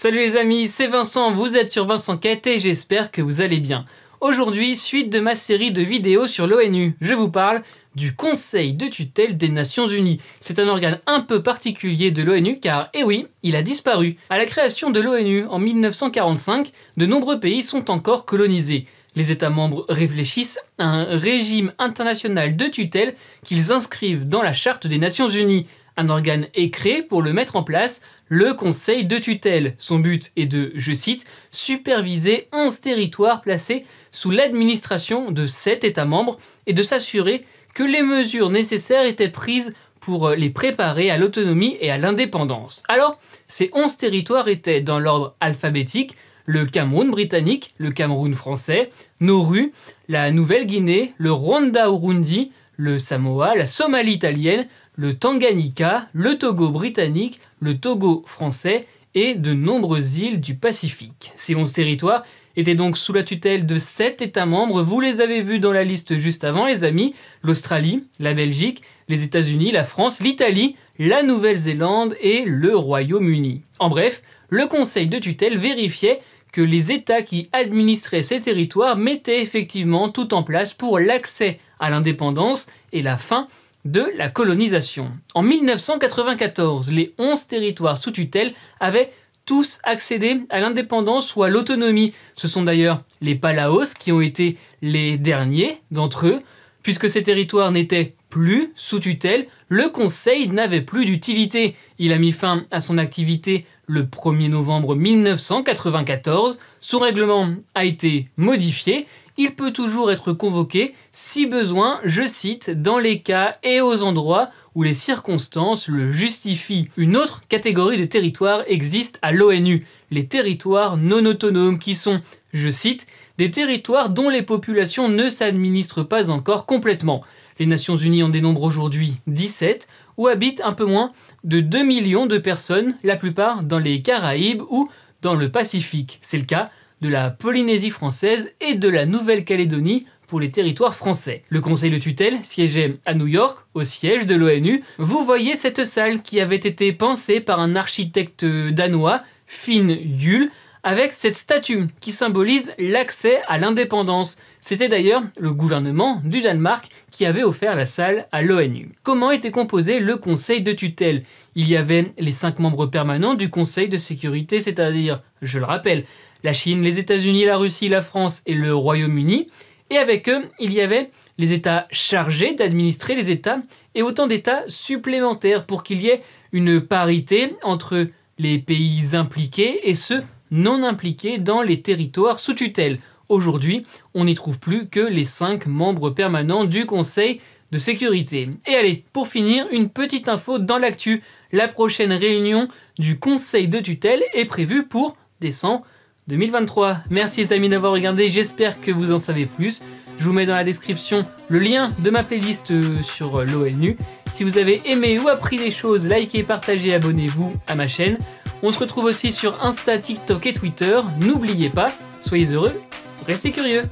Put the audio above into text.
Salut les amis, c'est Vincent, vous êtes sur Vincent Quête et j'espère que vous allez bien. Aujourd'hui, suite de ma série de vidéos sur l'ONU, je vous parle du Conseil de tutelle des Nations Unies. C'est un organe un peu particulier de l'ONU car, eh oui, il a disparu. À la création de l'ONU en 1945, de nombreux pays sont encore colonisés. Les États membres réfléchissent à un régime international de tutelle qu'ils inscrivent dans la Charte des Nations Unies. Un organe est créé pour le mettre en place, le Conseil de tutelle. Son but est de, je cite, superviser 11 territoires placés sous l'administration de 7 États membres et de s'assurer que les mesures nécessaires étaient prises pour les préparer à l'autonomie et à l'indépendance. Alors, ces 11 territoires étaient dans l'ordre alphabétique: le Cameroun britannique, le Cameroun français, Nauru, la Nouvelle-Guinée, le Rwanda-Urundi, le Samoa, la Somalie italienne, le Tanganyika, le Togo britannique, le Togo français et de nombreuses îles du Pacifique. Ces 11 territoires étaient donc sous la tutelle de 7 États membres, vous les avez vus dans la liste juste avant les amis: l'Australie, la Belgique, les États-Unis, la France, l'Italie, la Nouvelle-Zélande et le Royaume-Uni. En bref, le Conseil de tutelle vérifiait que les États qui administraient ces territoires mettaient effectivement tout en place pour l'accès à l'indépendance et la fin de la colonisation. En 1994, les 11 territoires sous tutelle avaient tous accédé à l'indépendance ou à l'autonomie. Ce sont d'ailleurs les Palaos qui ont été les derniers d'entre eux. Puisque ces territoires n'étaient plus sous tutelle, le Conseil n'avait plus d'utilité. Il a mis fin à son activité le 1er novembre 1994. Son règlement a été modifié. Il peut toujours être convoqué si besoin, je cite, dans les cas et aux endroits où les circonstances le justifient. Une autre catégorie de territoires existe à l'ONU, les territoires non autonomes qui sont, je cite, des territoires dont les populations ne s'administrent pas encore complètement. Les Nations Unies en dénombrent aujourd'hui 17, où habitent un peu moins de 2 millions de personnes, la plupart dans les Caraïbes ou dans le Pacifique. C'est le cas de la Polynésie française et de la Nouvelle-Calédonie pour les territoires français. Le Conseil de tutelle siégeait à New York, au siège de l'ONU. Vous voyez cette salle qui avait été pensée par un architecte danois, Finn Juhl, avec cette statue qui symbolise l'accès à l'indépendance. C'était d'ailleurs le gouvernement du Danemark qui avait offert la salle à l'ONU. Comment était composé le Conseil de tutelle? Il y avait les 5 membres permanents du Conseil de sécurité, c'est-à-dire, je le rappelle, la Chine, les États-Unis, la Russie, la France et le Royaume-Uni. Et avec eux, il y avait les États chargés d'administrer les États et autant d'États supplémentaires pour qu'il y ait une parité entre les pays impliqués et ceux non impliqués dans les territoires sous tutelle. Aujourd'hui, on n'y trouve plus que les 5 membres permanents du Conseil de sécurité. Et allez, pour finir, une petite info dans l'actu. La prochaine réunion du Conseil de tutelle est prévue pour décembre 2023. Merci les amis d'avoir regardé, j'espère que vous en savez plus. Je vous mets dans la description le lien de ma playlist sur l'ONU. Si vous avez aimé ou appris des choses, likez, partagez, abonnez-vous à ma chaîne. On se retrouve aussi sur Insta, TikTok et Twitter. N'oubliez pas, soyez heureux, restez curieux.